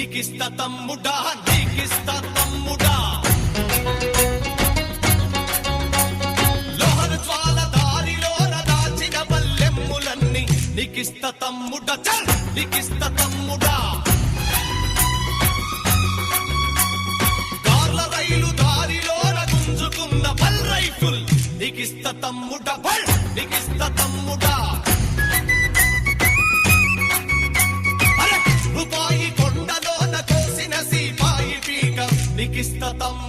నీకిస్తా తమ్ముడా నీకిస్తా తమ్ముడా లోహన జ్వాల దారిలోన దాచిన బల్లెమ్ములన్నీ నీకిస్తా తమ్ముడా చల్ నీకిస్తా తమ్ముడా కార్ల రైలు దారిలోన గుంజుకున్న బల్ రైఫుల్ నీకిస్తా తమ్ముడా బల్ నీకిస్తా తమ్ముడా రూపాయి కొండలోన కోసిన సీపాయి పీక నీకిస్తా తమ్ముడా